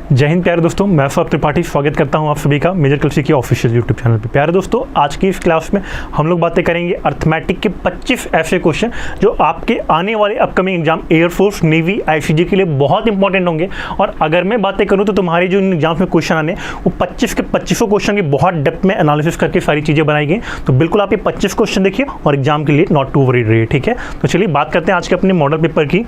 जय हिंद प्यारे दोस्तों, मैं स्वप्न त्रिपाठी स्वागत करता हूं आप सभी का मेजर कृषि की ऑफिशियल यूट्यूब चैनल पे। प्यारे दोस्तों, आज की इस क्लास में हम लोग बातें करेंगे अर्थमेटिक के 25 ऐसे क्वेश्चन जो आपके आने वाले upcoming exam air force, navy, ICG के लिए बहुत इंपॉर्टेंट होंगे। और अगर मैं बातें करूँ तो तुम्हारे जो एग्जाम में क्वेश्चन आने वो 25 के 25 क्वेश्चन की बहुत डेप्थ में एनालिसिस करके सारी चीज़ें बनाई गई। तो बिल्कुल आप ये 25 क्वेश्चन देखिए और एग्जाम के लिए नॉट टू वरीड रहिए, ठीक है। तो चलिए बात करते हैं आज के अपने मॉडल पेपर की।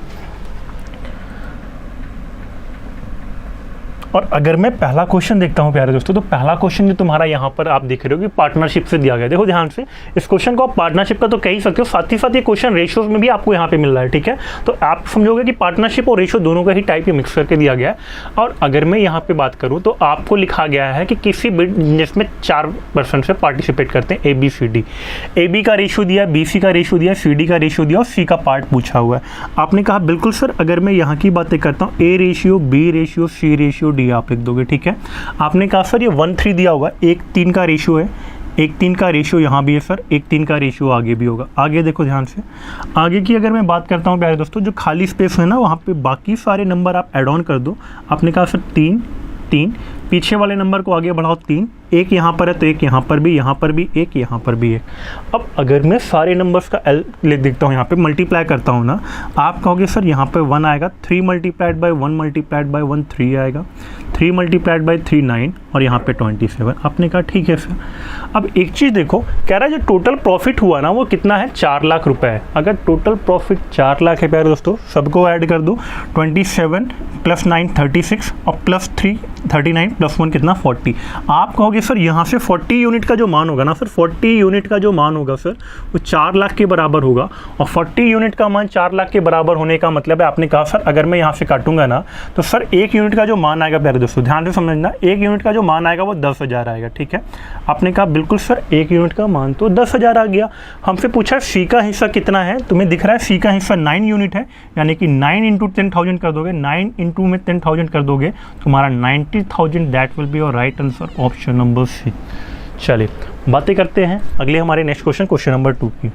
और अगर मैं पहला क्वेश्चन देखता हूं प्यारे दोस्तों, तो पहला क्वेश्चन जो तुम्हारा यहाँ पर आप देख रहे हो कि पार्टनरशिप से दिया गया। देखो ध्यान से, इस क्वेश्चन को आप पार्टनरशिप का तो कह ही सकते हो, साथ ही साथ ये क्वेश्चन रेशियोज में भी आपको यहाँ पे मिल रहा है, ठीक है। तो आप समझोगे कि पार्टनरशिप और रेशियो दोनों का ही टाइप मिक्स करके दिया गया है। और अगर मैं यहाँ पे बात करूँ तो आपको लिखा गया है कि किसी बिजनेस में 4 पर्सन से पार्टिसिपेट करते हैं, ABCD। AB का रेशियो दिया है, BC का रेशियो दिया है, CD का रेशियो दिया और C का पार्ट पूछा हुआ है। आपने कहा बिल्कुल सर, अगर मैं यहाँ की बातें करता हूँ A ratio, B ratio, C ratio, D आप लिख दोगे, ठीक है। आपने कहा सर ये 1:3 दिया होगा, 1:3 का रेशियो है, 1:3 का रेशियो यहाँ भी है सर, 1:3 का रेशियो आगे भी होगा। आगे देखो ध्यान से, आगे की अगर मैं बात करता हूँ प्यारे दोस्तों, जो खाली स्पेस है ना वहाँ पे बाकी सारे नंबर आप ऐड ऑन कर दो। आपने कहा सर 3, 3, पीछे वाले नंबर को आगे बढ़ाओ 3, एक यहाँ पर है तो एक यहाँ पर भी, यहाँ पर भी एक, यहाँ पर भी एक। अब अगर मैं सारे नंबर्स का L ले देखता हूँ, यहाँ पे मल्टीप्लाई करता हूँ ना, आप कहोगे सर यहाँ पे 1 आएगा, 3 मल्टीप्लाइड बाय 1 मल्टीप्लाइड बाय 1 3 आएगा, 3 मल्टीप्लाइड बाय 3 9 और यहाँ पे 27। आपने कहा ठीक है सर। अब एक चीज़ देखो, कह रहा है जो टोटल प्रॉफिट हुआ ना वो कितना है, 4 लाख रुपए है। अगर टोटल प्रॉफिट 4 लाख है प्यारे दोस्तों, सबको ऐड कर दो, 27 + 9 36 और +3 39 + 1 कितना 40। आप कहोगे सर यहाँ से 40 यूनिट का जो मान होगा ना सर, 40 यूनिट का जो मान होगा सर वो 4 लाख के बराबर होगा। और 40 यूनिट का मान 4 लाख के बराबर होने का मतलब है, आपने कहा सर अगर मैं यहाँ से काटूंगा ना तो सर 1 यूनिट का जो मान आएगा प्यारे दोस्तों, ध्यान से समझना, 1 यूनिट का जो मान आएगा वो 10,000 आएगा, ठीक है। आपने कहा बिल्कुल सर 1 यूनिट का मान तो 10,000 आ गया। हमसे पूछा C का हिस्सा कितना है, तुम्हें दिख रहा है C का हिस्सा 9 यूनिट है, यानी कि 9 × 10,000 कर दोगे, 9 × 10,000 कर दोगे, तुम्हारा 90,000। That will be your right answer, option number C। चलिए बातें करते हैं अगले हमारे नेक्स्ट क्वेश्चन नंबर 2 की।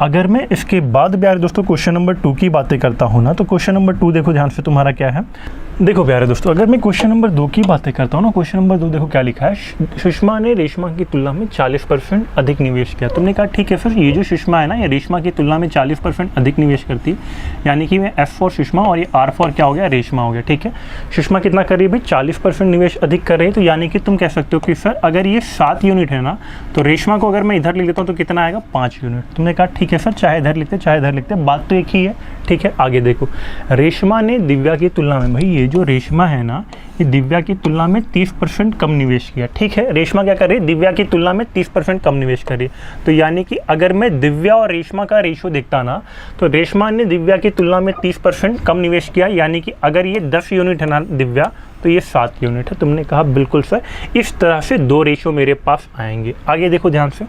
अगर मैं इसके बाद प्यारे दोस्तों क्वेश्चन नंबर 2 की बातें करता हूँ ना, तो क्वेश्चन नंबर 2 देखो ध्यान से तुम्हारा क्या है। देखो प्यारे दोस्तों, अगर मैं क्वेश्चन नंबर 2 की बातें करता हूँ ना, क्वेश्चन नंबर 2 देखो क्या लिखा है, सुषमा ने रेशमा की तुलना में 40% अधिक निवेश किया। तुमने कहा ठीक है सर, ये जो सुषमा है ना ये रेशमा की तुलना में 40% अधिक निवेश करती है, यानी कि मैं F फॉर सुषमा और ये R फॉर क्या हो गया, रेशमा हो गया, ठीक है। सुषमा कितना कर रही है भाई, 40% निवेश अधिक कर रही है, तो यानी कि तुम कह सकते हो कि सर अगर ये 7 यूनिट है ना तो रेशमा को अगर मैं इधर लिख लेता हूँ तो कितना आएगा, 5 यूनिट। तुमने कहा ठीक है सर, चाहे इधर लिखते चाहे इधर लिखते, बात तो एक ही है, ठीक है। आगे देखो, रेशमा ने दिव्या की तुलना में, भाई ये जो रेशमा है ना ये दिव्या की तुलना में 30% कम निवेश किया, ठीक है। रेशमा क्या कर रही है, दिव्या की तुलना में 30% कम निवेश कर रही है। तो यानी कि अगर मैं दिव्या और रेशमा का रेशियो देखता ना तो रेशमा ने दिव्या की तुलना में 30% कम निवेश किया, यानी कि अगर ये 10 यूनिट है ना दिव्या तो ये 7 यूनिट है। तुमने कहा बिल्कुल सर, इस तरह से 2 रेशियो मेरे पास आएंगे। आगे देखो ध्यान से,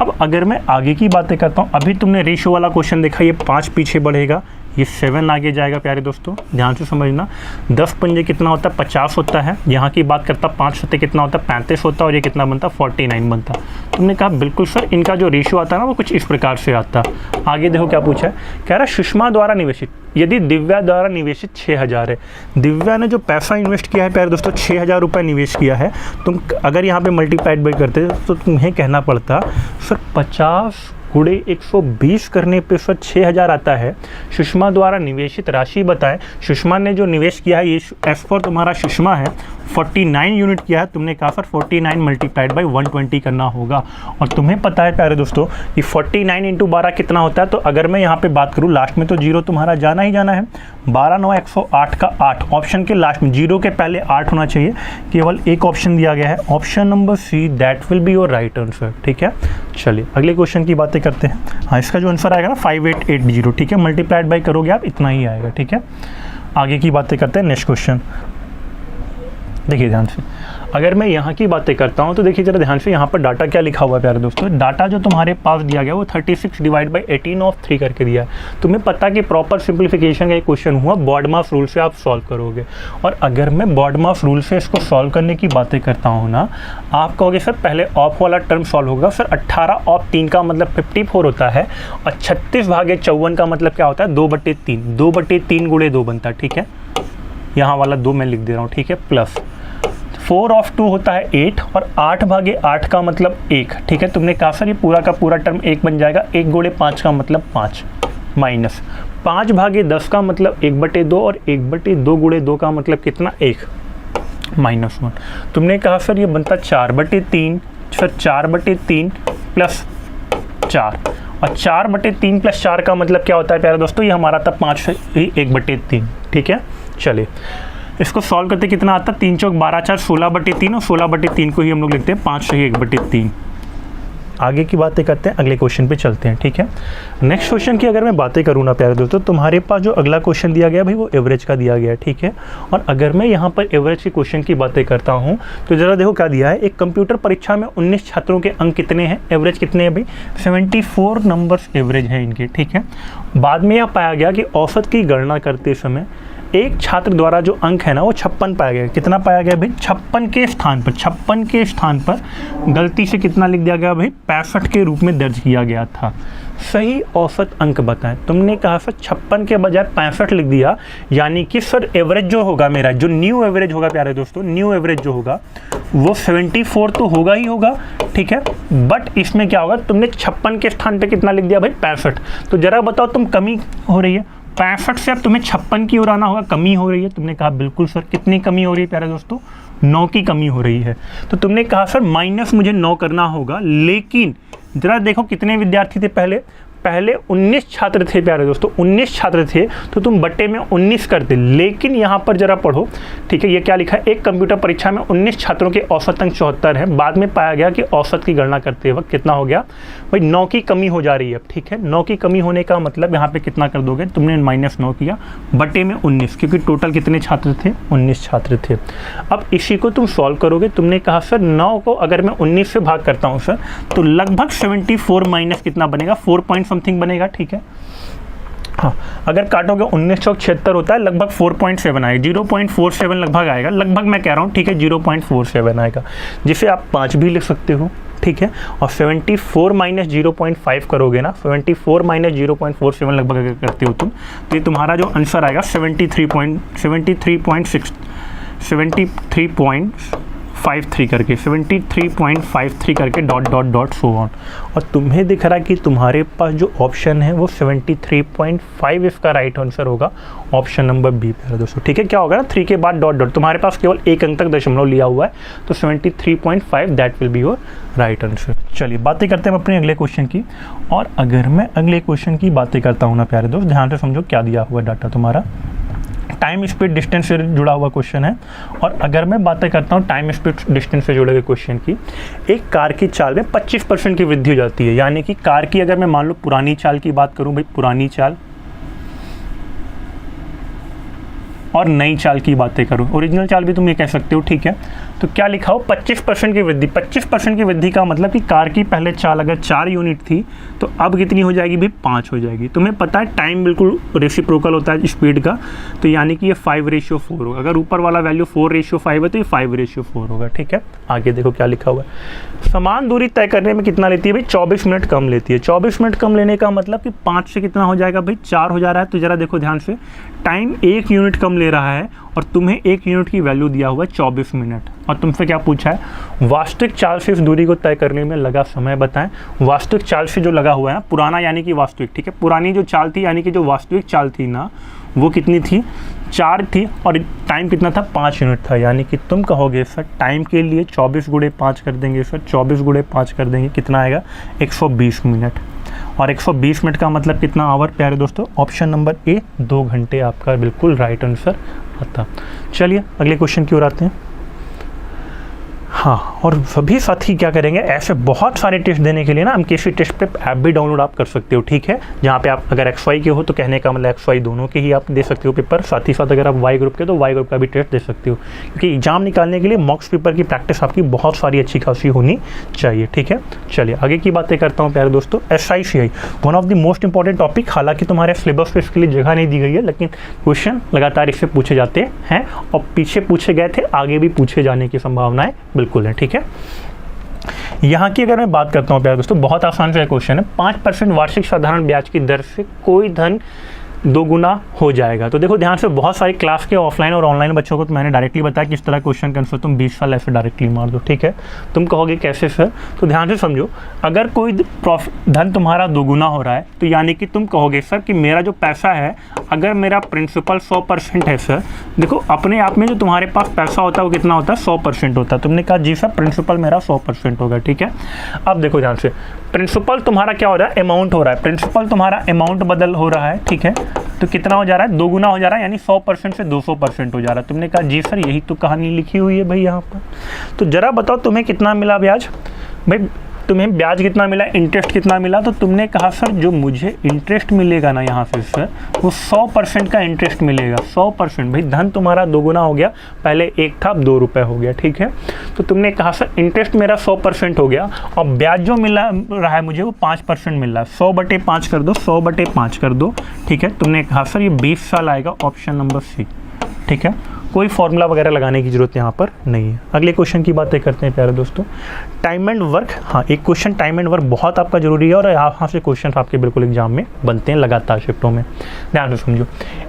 अब अगर मैं आगे की बातें करता हूँ, अभी तुमने रेशियो वाला क्वेश्चन देखा, ये 5 पीछे बढ़ेगा, ये 7 आगे जाएगा प्यारे दोस्तों, ध्यान से समझना। 10 पंजे कितना होता है, 50 होता है। यहाँ की बात करता 5 सत्ते कितना होता है, 35 होता है, और ये कितना बनता, 49 बनता। तुमने कहा बिल्कुल सर, इनका जो रेशियो आता है ना वो कुछ इस प्रकार से आता। आगे देखो क्या पूछा है, कह रहा है सुषमा द्वारा निवेशित, यदि दिव्या द्वारा निवेशित 6,000 है, दिव्या ने जो पैसा इन्वेस्ट किया है प्यारे दोस्तों 6,000 रुपये निवेश किया है, तुम अगर यहाँ पे मल्टीप्लाइड बाई करते तो तुम्हें कहना पड़ता सर 50 × 120 करने पे सर 6,000 आता है। सुषमा द्वारा निवेशित राशि बताएं। सुषमा ने जो निवेश किया है, ये F फॉर तुम्हारा सुषमा है, 49 यूनिट किया है। तुमने कहा सर 49 मल्टीप्लाइड बाई 120 करना होगा। और तुम्हें पता है प्यारे दोस्तों कि 49 × 12 कितना होता है, तो अगर मैं यहाँ पे बात करूँ लास्ट में तो जीरो तुम्हारा जाना ही जाना है। 12 9 108 का 8, ऑप्शन के लास्ट में जीरो के पहले 8 होना चाहिए। केवल एक ऑप्शन दिया गया है, option number C, that will be your right answer, ठीक है। चलिए अगले क्वेश्चन की बातें करते हैं। हाँ, इसका जो आंसर आएगा ना 5880, ठीक है, मल्टीप्लाइड बाई करोगे आप इतना ही आएगा, ठीक है। आगे की बातें करते हैं, नेक्स्ट क्वेश्चन देखिए ध्यान से। अगर मैं यहाँ की बातें करता हूँ तो देखिए जरा ध्यान से, यहाँ पर डाटा क्या लिखा हुआ है प्यारे दोस्तों। डाटा जो तुम्हारे पास दिया गया वो 36 / 18/3 करके दिया है। तुम्हें पता कि प्रॉपर सिंप्लीफिकेशन का एक क्वेश्चन हुआ, बॉडमास रूल से आप सॉल्व करोगे। और अगर मैं बॉडमास रूल से इसको सॉल्व करने की बातें करता हूँ ना, आप कहोगे सर पहले ऑफ वाला टर्म सॉल्व होगा। सर 18 ऑफ 3 का मतलब 54 होता है, और 36/54 का मतलब क्या होता है, 2/3। 2/3 × 2 बनता है, ठीक है। यहाँ वाला 2 मैं लिख दे रहा हूँ, ठीक है, प्लस 4 ऑफ 2 होता है 8 और 8/8 का मतलब 1, ठीक है। तुमने कहा सर ये पूरा का पूरा टर्म 1 बन जाएगा, 1 गुणे 5 का मतलब 5 माइनस 5/10 का मतलब 1/2 और 1/2 गुणे 2 का मतलब कितना 1 -1। तुमने कहा सर ये बनता 4/3, फिर 4/3 प्लस 4 और 4/3 प्लस 4 का मतलब क्या होता है प्यारे दोस्तों, ये हमारा था 5 ही 1/3, ठीक है। चलिए इसको सॉल्व करते कितना आता है, 3 चौक 12 4 16/3 और 16/3 को ही हम लोग लिखते हैं 5 सही 1/3। आगे की बातें करते हैं, अगले क्वेश्चन पे चलते हैं, ठीक है। नेक्स्ट क्वेश्चन की अगर मैं बातें करूँ ना प्यारे दोस्तों, तुम्हारे पास जो अगला क्वेश्चन दिया गया भाई वो एवरेज का दिया गया है, ठीक है। और अगर मैं यहाँ पर एवरेज के क्वेश्चन की बातें करता हूँ तो ज़रा देखो क्या दिया है, एक कंप्यूटर परीक्षा में 19 छात्रों के अंक कितने हैं, एवरेज कितने हैं भाई, 74 नंबर्स एवरेज है इनके, ठीक है। बाद में यह पाया गया कि औसत की गणना करते समय एक छात्र द्वारा जो अंक है ना वो 56 पाया गया। कितना पाया गया भाई, 56 के स्थान पर गलती से कितना लिख दिया गया भाई, 65 के रूप में दर्ज किया गया था। सही औसत अंक बताएं। तुमने कहा सर 56 के बजाय 65 लिख दिया, यानी कि सर एवरेज जो होगा मेरा, जो न्यू एवरेज होगा प्यारे दोस्तों, न्यू एवरेज जो होगा वो 74 तो होगा ही होगा, ठीक है। बट इसमें क्या होगा, तुमने 56 के स्थान पे कितना लिख दिया भाई 65। तो जरा बताओ तुम कमी हो रही है 65 से, अब तुम्हें 56 की ओर आना होगा, कमी हो रही है। तुमने कहा बिल्कुल सर, कितनी कमी हो रही है प्यारे दोस्तों, 9 की कमी हो रही है। तो तुमने कहा सर माइनस मुझे 9 करना होगा, लेकिन जरा देखो कितने विद्यार्थी थे पहले 19 छात्र थे प्यारे दोस्तों, 19 छात्र थे, तो तुम बट्टे में 19 करते। लेकिन यहाँ पर जरा पढ़ो, ठीक है, ये क्या लिखा है, एक कंप्यूटर परीक्षा में 19 छात्रों के औसत अंक 74 है। बाद में पाया गया कि औसत की गणना करते वक्त कितना हो गया भाई, 9 की कमी हो जा रही है, ठीक है। 9 की कमी होने का मतलब यहाँ पे कितना कर दोगे, तुमने -9 किया बट्टे में 19, क्योंकि टोटल कितने छात्र थे, 19 छात्र थे। अब इसी को तुम सॉल्व करोगे। तुमने कहा सर 9 को अगर मैं 19 से भाग करता हूँ सर, तो लगभग 74 माइनस कितना बनेगा, 4 पॉइंट समथिंग बनेगा, ठीक है। हाँ, अगर काटोगे 19 चौक 76 होता है, लगभग 4.7 आएगा, 0.47 लगभग आएगा, लगभग मैं कह रहा हूँ, ठीक है, 0.47 आएगा, जिसे आप 5 भी लिख सकते हो, ठीक है। और 74 माइनस 0.5 करोगे ना, 74 माइनस 0.47 लगभग अगर करते हो तुम, तो ये तुम्हारा जो आंसर आएगा 73.53 करके 73.53 करके डॉट सो ऑन। और तुम्हें दिख रहा है कि तुम्हारे पास जो ऑप्शन है वो 73.5 इसका राइट आंसर होगा, ऑप्शन नंबर बी पे दोस्तों, ठीक है। क्या होगा ना, 3 के बाद डॉट, तुम्हारे पास केवल एक अंक तक दशमलव लिया हुआ है, तो 73.5 that will be your right answer. चलिए बातें करते हैं अपने अगले क्वेश्चन की। और अगर मैं अगले क्वेश्चन की बातें करता हूँ ना प्यारे दोस्त, ध्यान से समझो क्या दिया हुआ डाटा तुम्हारा, टाइम स्पीड डिस्टेंस से जुड़ा हुआ क्वेश्चन है। और अगर मैं बातें करता हूँ टाइम स्पीड डिस्टेंस से जुड़े हुए क्वेश्चन की, एक कार की चाल में 25% की वृद्धि हो जाती है, यानी कि कार की अगर मैं मान लो पुरानी चाल की बात करूँ भाई, पुरानी चाल और नई चाल की बातें करूँ, ओरिजिनल चाल भी तुम ये कह सकते हो, ठीक है। तो क्या लिखा हो, 25% की वृद्धि। 25% की वृद्धि का मतलब कि कार की पहले चाल अगर 4 यूनिट थी तो अब कितनी हो जाएगी भाई, 5 हो जाएगी। तुम्हें पता है टाइम बिल्कुल रेसिप्रोकल होता है स्पीड का, तो यानी कि ये 5:4 होगा। अगर ऊपर वाला वैल्यू 4:5 है तो ये 5:4 होगा, ठीक है। आगे देखो क्या लिखा हुआ है, समान दूरी तय करने में कितना लेती है भाई, 24 मिनट कम लेती है। 24 मिनट कम लेने का मतलब कि 5 से कितना हो जाएगा भाई, 4 हो जा रहा है। तो जरा देखो ध्यान से, टाइम 1 यूनिट कम ले रहा है और तुम्हें 1 यूनिट की वैल्यू दिया हुआ है 24 मिनट। और तुमसे क्या पूछा है, वास्तविक चाल से इस दूरी को तय करने में लगा समय बताएं। वास्तविक चाल से जो लगा हुआ है, पुराना यानी कि वास्तविक, ठीक है। पुरानी जो चाल थी यानी कि जो वास्तविक चाल थी ना, वो कितनी थी, 4 थी, और टाइम कितना था, 5 यूनिट था। यानी कि तुम कहोगे सर टाइम के लिए 24 गुणे 5 कर देंगे सर, 24 गुणे 5 कर देंगे, कितना आएगा, 120 मिनट। और 120 मिनट का मतलब कितना आवर प्यारे दोस्तों, ऑप्शन नंबर ए 2 घंटे आपका बिल्कुल राइट आंसर आता। चलिए अगले क्वेश्चन की ओर आते हैं। हाँ, और सभी साथी क्या करेंगे, ऐसे बहुत सारे टेस्ट देने के लिए ना MKC टेस्ट प्रेप ऐप भी डाउनलोड आप कर सकते हो, ठीक है। जहाँ पे आप अगर XY के हो तो कहने का मतलब XY दोनों के ही आप दे सकते हो पेपर, साथ ही साथ अगर आप Y ग्रुप के तो Y ग्रुप का भी टेस्ट दे सकते हो, क्योंकि एग्जाम निकालने के लिए मॉक्स पेपर की प्रैक्टिस आपकी बहुत सारी अच्छी खासी होनी चाहिए, ठीक है। चलिए आगे की बातें करता हूँ प्यारे दोस्तों। SICI one of the most important topic, हालांकि तुम्हारे सिलेबस पे इसके लिए जगह नहीं दी गई है, लेकिन क्वेश्चन लगातार इससे पूछे जाते हैं और पीछे पूछे गए थे, आगे भी पूछे जाने की संभावनाएं बिल्कुल है, ठीक है। यहाँ की अगर मैं बात करता हूँ प्यारे दोस्तों, बहुत आसान सा क्वेश्चन है। 5% वार्षिक साधारण ब्याज की दर से कोई धन दोगुना हो जाएगा। तो देखो ध्यान से, बहुत सारी क्लास के ऑफलाइन और ऑनलाइन बच्चों को तो मैंने डायरेक्टली बताया किस तरह क्वेश्चन का आंसर तुम 20 साल ऐसे डायरेक्टली मार दो, ठीक है। तुम कहोगे कैसे सर, तो ध्यान से समझो, अगर कोई धन तुम्हारा दोगुना हो रहा है तो यानी कि तुम कहोगे सर कि मेरा जो पैसा है, अगर मेरा प्रिंसिपल 100% है सर, देखो अपने आप में जो तुम्हारे पास पैसा होता है वो कितना होता है, 100% होता है। तुमने कहा जी सर प्रिंसिपल मेरा 100% होगा, ठीक है। अब देखो ध्यान से, प्रिंसिपल तुम्हारा क्या हो रहा है, अमाउंट हो रहा है, प्रिंसिपल तुम्हारा अमाउंट बदल हो रहा है, ठीक है। तो कितना हो जा रहा है, दोगुना हो जा रहा है, यानी 100% से 200% हो जा रहा है। तुमने कहा जी सर यही तो कहानी लिखी हुई है भाई यहाँ पर। तो जरा बताओ तुम्हें कितना मिला ब्याज, भाई तुम्हें ब्याज कितना मिला, इंटरेस्ट कितना मिला। तो तुमने कहा सर जो मुझे इंटरेस्ट मिलेगा ना यहाँ से सर, वो 100% का इंटरेस्ट मिलेगा, 100%। भाई धन तुम्हारा दोगुना हो गया, पहले 1 था अब 2 रुपये हो गया, ठीक है। तो तुमने कहा सर इंटरेस्ट मेरा 100% हो गया और ब्याज जो मिला रहा है मुझे वो 5% मिल रहा है। 100/5 कर दो, 100/5 कर दो, ठीक है। तुमने कहा सर ये 20 साल आएगा, ऑप्शन नंबर सी, ठीक है। कोई फॉर्मूला वगैरह लगाने की जरूरत यहाँ पर नहीं है। अगले क्वेश्चन की बातें करते हैं प्यारे दोस्तों, टाइम एंड वर्क। हाँ, एक क्वेश्चन टाइम एंड वर्क बहुत आपका जरूरी है और यहाँ से क्वेश्चन आपके बिल्कुल एग्जाम में बनते हैं लगातार शिफ्टों में। ध्यान से समझो,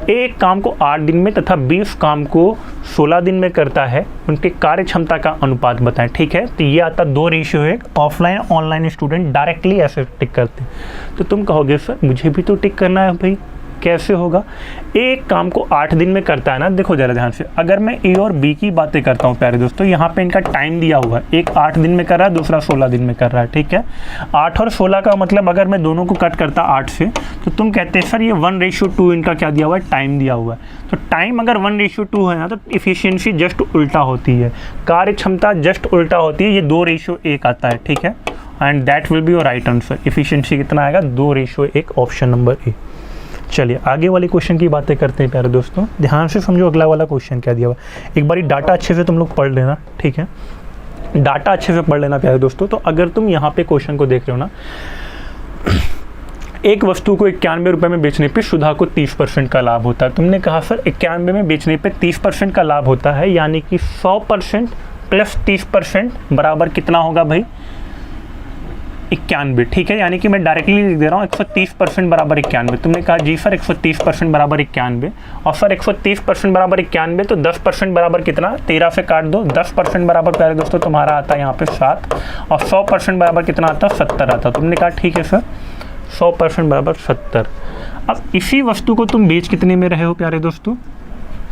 एक काम को 8 दिन में तथा 20 काम को 16 दिन में करता है, उनके कार्य क्षमता का अनुपात बताएं, ठीक है। तो ये आता 2:1। ऑफलाइन ऑनलाइन स्टूडेंट डायरेक्टली ऐसे टिक करते हैं। तो तुम कहोगे सर मुझे भी तो टिक करना है भाई, कैसे होगा। एक काम को 8 दिन में करता है ना, देखो जरा ध्यान से, अगर मैं ए और बी की बातें करता हूँ प्यारे दोस्तों, यहाँ पे इनका टाइम दिया हुआ है, एक 8 दिन में कर रहा है, दूसरा 16 दिन में कर रहा है, ठीक है। 8 और 16 का मतलब अगर मैं दोनों को कट करता 8 से, तो तुम कहते हैं सर ये 1:2 इनका क्या दिया हुआ है, टाइम दिया हुआ है। तो टाइम अगर 1:2 है ना, तो इफिशियंसी जस्ट उल्टा होती है, कार्य क्षमता जस्ट उल्टा होती है, ये 2:1 आता है, ठीक है। And that will be your right answer. Efficiency कितना आएगा, 2:1, ऑप्शन नंबर ए। चलिए आगे वाले क्वेश्चन की बातें करते हैं प्यारे दोस्तों। ध्यान से समझो अगला वाला क्वेश्चन क्या दिया हुआ, एक बारी डाटा अच्छे से तुम लोग पढ़ लेना, ठीक है। डाटा अच्छे से पढ़ लेना प्यारे दोस्तों। तो अगर तुम यहाँ पे क्वेश्चन को देख रहे हो ना, एक वस्तु को 91 रुपये में बेचने पे सुधा को 30% का लाभ होता है। तुमने कहा सर 91 में बेचने पे 30% का लाभ होता है, यानी कि 100% प्लस 30% बराबर कितना होगा भाई, 91, ठीक है। यानी कि मैं डायरेक्टली लिख दे रहा हूँ 130% बराबर 91। तुमने कहा जी सर 130% बराबर 91, और सर 130% बराबर 91, तो 10% बराबर कितना, 13 से काट दो, 10% बराबर प्यारे दोस्तों तुम्हारा आता है यहाँ पे 7, और 100% बराबर कितना आता है, 70 आता। तुमने कहा ठीक है सर 100% बराबर 70। अब इसी वस्तु को तुम बेच कितने में रहे हो प्यारे दोस्तों,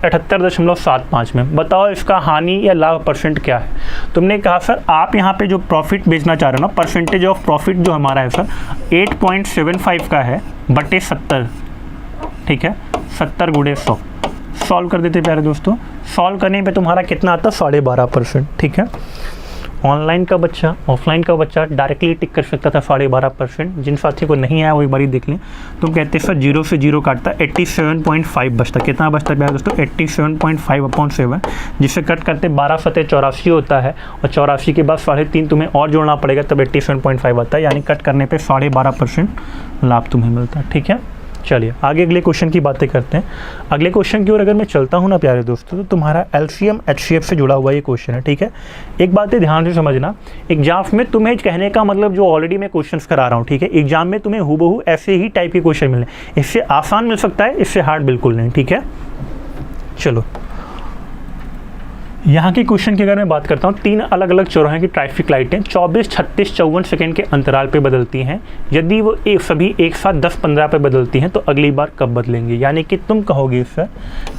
78.75 में। बताओ इसका हानि या लाभ परसेंट क्या है। तुमने कहा सर आप यहाँ पे जो प्रॉफिट बेचना चाह रहे हो ना, परसेंटेज ऑफ प्रॉफिट जो हमारा है सर 8.75 का है बटे 70, ठीक है। 70 × 100 सॉल्व कर देते प्यारे दोस्तों। सॉल्व करने पे तुम्हारा कितना आता है, 12.5%, ठीक है। ऑनलाइन का बच्चा, ऑफलाइन का बच्चा डायरेक्टली टिक कर सकता था 12.5%। जिन साथी को नहीं आया वो एक बारी देख लें। तुम कहते सर 0 से 0 काटता 87.5 बचता, कितना बचता है दोस्तों, 87.5/7, जिससे कट करते 12×7=84 होता है, और 84 के बाद 3.5 तुम्हें और जोड़ना पड़ेगा, तब 87.5 आता है, यानी कट करने पे 12.5% लाभ तुम्हें मिलता है, ठीक है। चलिए आगे अगले क्वेश्चन की बातें करते हैं। अगले क्वेश्चन की ओर अगर मैं चलता हूँ ना प्यारे दोस्तों, तो तुम्हारा LCM HCF से जुड़ा हुआ ये क्वेश्चन है, ठीक है। एक बात है ध्यान से समझना, एग्जाम में तुम्हें कहने का मतलब जो ऑलरेडी मैं क्वेश्चंस करा रहा हूँ, ठीक है, एग्जाम में तुम्हें हूबहू ऐसे ही टाइप के क्वेश्चन मिले, इससे आसान मिल सकता है, इससे हार्ड बिल्कुल नहीं, ठीक है। चलो यहाँ के क्वेश्चन की अगर मैं बात करता हूँ, 3 अलग अलग चौराहे की ट्रैफिक लाइटें 24, 36, 54 सेकेंड के अंतराल पे बदलती हैं। यदि वो सभी एक साथ 10-15 पे बदलती हैं तो अगली बार कब बदलेंगे। यानी कि तुम कहोगे सर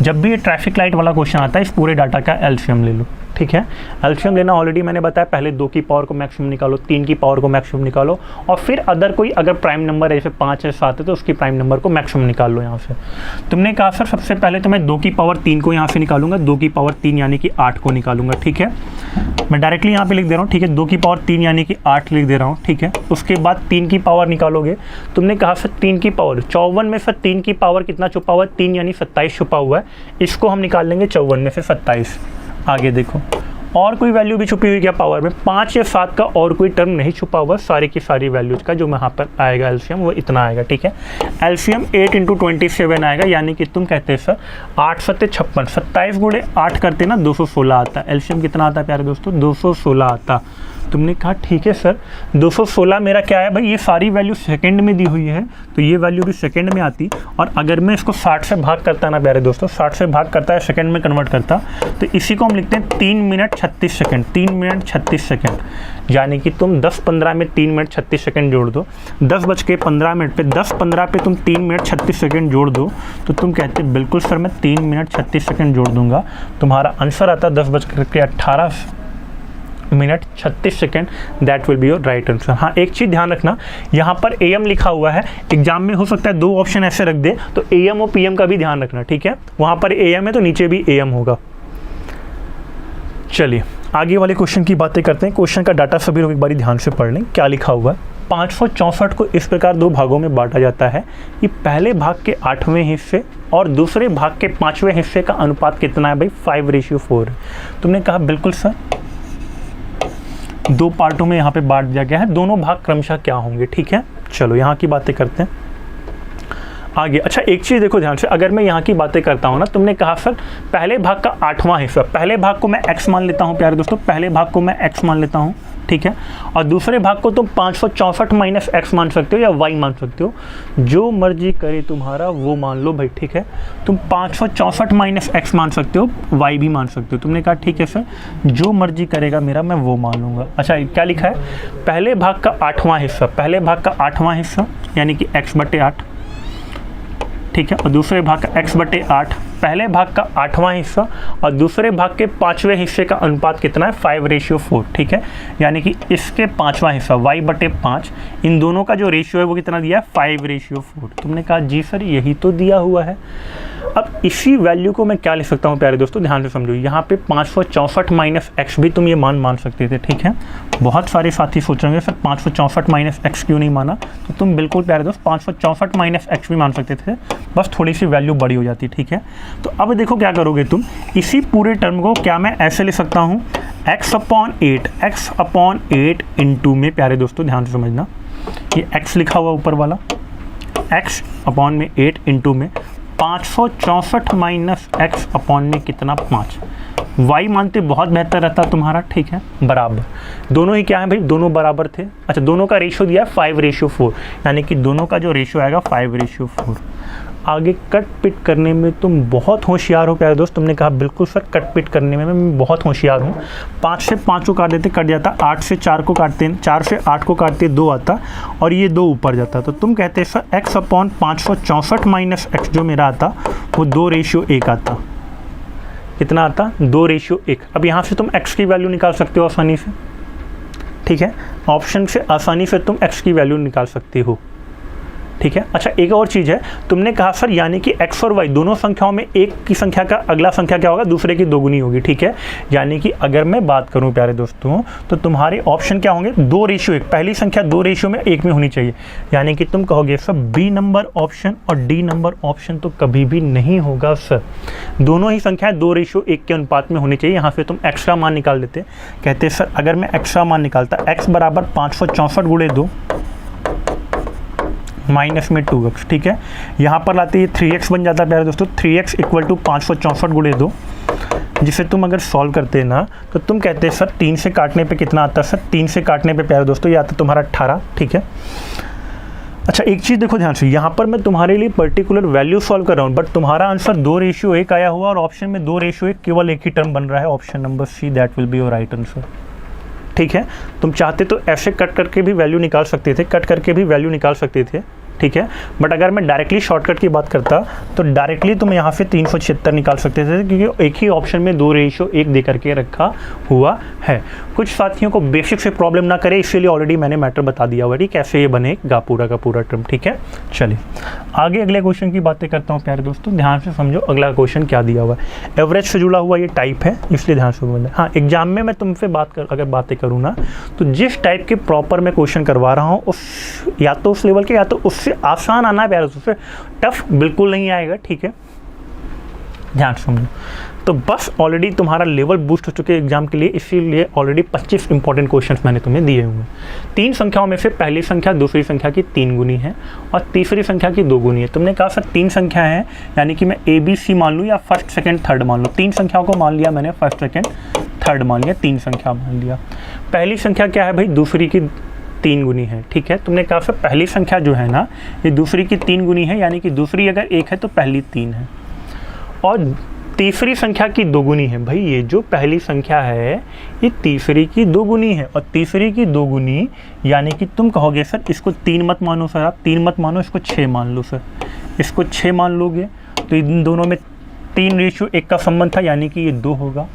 जब भी ये ट्रैफिक लाइट वाला क्वेश्चन आता है, इस पूरे डाटा का LCM ले लो, ठीक है। LCM लेना ऑलरेडी मैंने बताया, पहले 2 की पावर को मैक्सिमम निकालो, 3 की पावर को मैक्सिमम निकालो, और फिर अदर कोई अगर प्राइम नंबर है जैसे 5 है 7 है तो उसकी प्राइम नंबर को मैक्सिमम निकाल लो यहाँ से। तुमने कहा सर सबसे पहले तो मैं 2 की पावर 3 को यहाँ से निकालूंगा, 2 की पावर 3 यानी कि 8 को निकालूंगा, ठीक है। मैं डायरेक्टली यहाँ पे लिख दे रहा हूँ, ठीक है। 2 की पावर 3 यानी कि 8 लिख दे रहा हूँ, ठीक है। उसके बाद 3 की पावर निकालोगे। तुमने कहा सर 3 की पावर 54 में सर 3 की पावर कितना छुपा हुआ है, 3 यानी 27 छुपा हुआ है, इसको हम निकाल लेंगे 54 में से 27। आगे देखो और कोई वैल्यू भी छुपी हुई क्या पावर में, 5 या 7 का और कोई टर्म नहीं छुपा हुआ, सारी की सारी वैल्यूज का जो यहाँ पर आएगा LCM वो इतना आएगा, ठीक है। LCM 8 × 27 आएगा, यानी कि तुम कहते हैं सर 8 7 56, 27 × 8 करते ना 216 आता है। LCM कितना आता है प्यारे दोस्तों, 216 आता। तुमने कहा ठीक है सर 216 मेरा क्या है भाई, ये सारी वैल्यू सेकंड में दी हुई है तो ये वैल्यू भी सेकंड में आती, और अगर मैं इसको 60 से भाग करता ना प्यारे दोस्तों, 60 से भाग करता है सेकंड में कन्वर्ट करता, तो इसी को हम लिखते हैं 3 मिनट 36 सेकंड, 3 मिनट 36 सेकंड। यानी कि तुम 10-15 में 3 मिनट 36 सेकंड जोड़ दो, 10:15 पे 10-15 पे तुम 3 मिनट 36 सेकंड जोड़ दो, तो तुम कहते बिल्कुल सर मैं 3 मिनट 36 सेकंड जोड़ दूंगा। तुम्हारा आंसर आता 10:18 minute 36 second. That will be your right answer. हाँ, एक चीज़ ध्यान रखना, यहाँ पर AM लिखा हुआ है, एग्जाम में हो सकता है 2 ऑप्शन ऐसे रख दे, तो AM और PM का भी ध्यान रखना, ठीक है। वहाँ पर AM है तो नीचे भी AM होगा। चलिए आगे वाले क्वेश्चन की बातें करते हैं। क्वेश्चन का डाटा सभी लोग एक बार ध्यान से पढ़ लें। क्या लिखा हुआ है, 564 को इस प्रकार 2 भागों में बांटा जाता है कि पहले भाग के 8वें हिस्से और दूसरे भाग के 5वें हिस्से का अनुपात कितना है भाई, 5:4। तुमने कहा बिल्कुल सर 2 पार्टों में यहाँ पे बांट दिया गया है, दोनों भाग क्रमशः क्या होंगे, ठीक है। चलो यहाँ की बातें करते हैं आगे। अच्छा एक चीज़ देखो ध्यान से, अगर मैं यहाँ की बातें करता हूँ ना, तुमने कहा सर पहले भाग का 8वां हिस्सा, पहले भाग को मैं x मान लेता हूँ प्यारे दोस्तों, पहले भाग को मैं x मान लेता हूँ, ठीक है, और दूसरे भाग को तुम 564 माइनस x मान सकते हो या y मान सकते हो, जो मर्जी करे तुम्हारा वो मान लो भाई, ठीक है। तुम 564 माइनस x मान सकते हो, y भी मान सकते हो। तुमने कहा ठीक है सर, जो मर्जी करेगा मेरा मैं वो मान लूँगा। अच्छा क्या लिखा है, पहले भाग का 8वां हिस्सा, पहले भाग का 8वां हिस्सा यानी कि x/8, ठीक है, और दूसरे भाग का x/8, पहले भाग का 8वां हिस्सा और दूसरे भाग के 5वें हिस्से का अनुपात कितना है, 5:4, ठीक है। यानी कि इसके 5वां हिस्सा y/5, इन दोनों का जो रेशियो है वो कितना दिया है, 5:4। तुमने कहा जी सर यही तो दिया हुआ है। अब इसी वैल्यू को मैं क्या लिख सकता हूँ प्यारे दोस्तों, ध्यान से समझो, यहाँ पे 564 माइनस x भी तुम ये मान सकते थे, ठीक है। बहुत सारे साथी सोचेंगे सर 564 माइनस x क्यों नहीं माना, तो तुम बिल्कुल प्यारे दोस्त 564 माइनस x भी मान सकते थे, बस थोड़ी सी वैल्यू बड़ी हो जाती, ठीक है। तो अब देखो क्या करोगे तुम, इसी पूरे टर्म को क्या मैं ऐसे लिख सकता हूँ, x/8 इंटू में, प्यारे दोस्तों ध्यान से समझना, ये x लिखा हुआ ऊपर वाला, x/8 इंटू में 564 माइनस x/ में कितना, 5। y मानते बहुत बेहतर रहता तुम्हारा, ठीक है, बराबर, दोनों ही क्या है भाई, दोनों बराबर थे। अच्छा दोनों का रेशियो दिया है 5:4, यानी कि दोनों का जो रेशियो आएगा 5:4। आगे कट पिट करने में तुम बहुत होशियार हो प्यारे दोस्त। तुमने कहा बिल्कुल सर कट पिट करने में मैं बहुत होशियार हूँ। 5 से 5 को काट देते कट जाता, 8 से 4 को काटते, 4 से 8 को काटते 2 आता, और ये 2 ऊपर जाता, तो तुम कहते सर x/564 माइनस x जो मेरा आता वो 2:1 आता। कितना आता, 2:1। अब यहाँ से तुम x की वैल्यू निकाल सकते हो आसानी से, ठीक है, ऑप्शन से आसानी से तुम x की वैल्यू निकाल सकते हो, ठीक है। अच्छा एक और चीज़ है, तुमने कहा सर यानी कि x और y दोनों संख्याओं में एक की संख्या का अगला संख्या क्या होगा, दूसरे की दोगुनी होगी, ठीक है। यानी कि अगर मैं बात करूं प्यारे दोस्तों तो तुम्हारे ऑप्शन क्या होंगे, 2:1, पहली संख्या 2:1 में होनी चाहिए। यानी कि तुम कहोगे सर बी नंबर ऑप्शन और डी नंबर ऑप्शन तो कभी भी नहीं होगा सर, दोनों ही संख्याएं 2:1 के अनुपात में होनी चाहिए। यहाँ से तुम x का मान निकाल देते, कहते सर अगर मैं x का मान निकालता, x बराबर 564 × 2 माइनस में 2x, ठीक है, यहाँ पर लाते ये 3x बन जाता है प्यारे दोस्तों, 3x = 564 × 2, जिसे तुम अगर सॉल्व करते ना तो तुम कहते हैं सर 3 से काटने पे कितना आता है, सर 3 से काटने पे प्यारे दोस्तों ये आता तुम्हारा 18, ठीक है। अच्छा एक चीज़ देखो ध्यान से, यहाँ पर मैं तुम्हारे लिए पर्टिकुलर वैल्यू सॉल्व कर रहा हूँ, बट तुम्हारा आंसर 2:1 आया हुआ और ऑप्शन में 2:1 केवल एक ही टर्म बन रहा है, option number C, that will be your right answer, ठीक है। तुम चाहते तो ऐसे कट करके भी वैल्यू निकाल सकते थे, कट करके भी वैल्यू निकाल सकते थे, ठीक है, बट अगर मैं डायरेक्टली शॉर्टकट की बात करता तो डायरेक्टली तुम यहाँ से 376 निकाल सकते थे, क्योंकि एक ही ऑप्शन में 2:1 दे करके रखा हुआ है। कुछ साथियों को बेसिक से प्रॉब्लम ना करे, इसीलिए ऑलरेडी मैंने मैटर बता दिया हुआ है कैसे ये बनेगा पूरा का पूरा टर्म, ठीक है। चलिए आगे अगले क्वेश्चन की बातें करता हूँ प्यारे दोस्तों, ध्यान से समझो अगला क्वेश्चन क्या दिया हुआ है। एवरेज से जुड़ा हुआ ये टाइप है, इसलिए ध्यान से समझना। हाँ एग्जाम में मैं तुमसे अगर बातें करूँ ना तो जिस टाइप के प्रॉपर मैं क्वेश्चन करवा रहा हूँ उस या तो उस लेवल के या तो उससे आसान आना है प्यारे दोस्तों, टफ बिल्कुल नहीं आएगा, ठीक है, ध्यान समझो। तो बस ऑलरेडी तुम्हारा लेवल बूस्ट हो चुके हैं एग्जाम के लिए, इसीलिए ऑलरेडी 25 इंपॉर्टेंट क्वेश्चंस मैंने तुम्हें दिए हुए हैं। 3 संख्याओं में से पहली संख्या दूसरी संख्या की 3 गुनी है और तीसरी संख्या की 2 गुनी है। तुमने कहा सर 3 संख्या है, यानी कि मैं ABC मान लूँ या फर्स्ट सेकंड थर्ड मान लूँ। 3 संख्याओं को मान लिया मैंने, फर्स्ट सेकंड थर्ड मान लिया, 3 संख्या मान लिया। पहली संख्या क्या है भाई, दूसरी की 3 गुनी है, ठीक है। तुमने कहा सर पहली संख्या जो है ना ये दूसरी की 3 गुनी है, यानी कि दूसरी अगर 1 है तो पहली 3 है, और तीसरी संख्या की 2 गुनी है। भाई ये जो पहली संख्या है ये तीसरी की 2 गुनी है, और तीसरी की 2 गुनी यानी कि तुम कहोगे सर इसको 3 मत मानो सर, आप 3 मत मानो, इसको 6 मान लो सर। इसको 6 मान लोगे तो इन दोनों में 3:1 का संबंध था, यानी कि ये 2 होगा।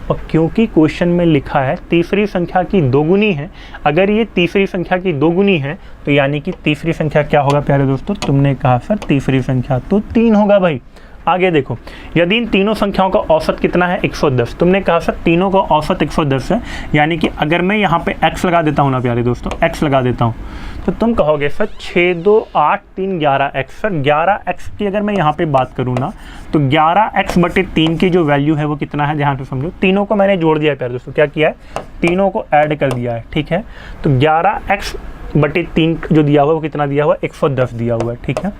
और क्योंकि क्वेश्चन में लिखा है तीसरी संख्या की 2 गुनी है, अगर ये तीसरी संख्या की 2 गुनी है तो यानी कि तीसरी संख्या क्या होगा प्यारे दोस्तों, तुमने कहा सर तीसरी संख्या तो 3 होगा भाई। आगे देखो, यदि इन तीनों संख्याओं का औसत कितना है 110, तुमने कहा सर तीनों का औसत 110 है, यानी कि अगर मैं यहाँ पे x लगा देता हूँ ना प्यारे दोस्तों, x लगा देता हूँ, तो तुम कहोगे सर 6, 2, 8, 3, 11x। सर 11x की अगर मैं यहाँ पे बात करूँ ना तो 11x/3 की जो वैल्यू है वो कितना है, ध्यान से समझो। तीनों को मैंने जोड़ दिया है प्यारे दोस्तों, क्या किया है, तीनों को ऐड कर दिया है, ठीक है। तो 11x/3 जो दिया हुआ है वो कितना दिया हुआ है, 110 दिया हुआ है, ठीक है।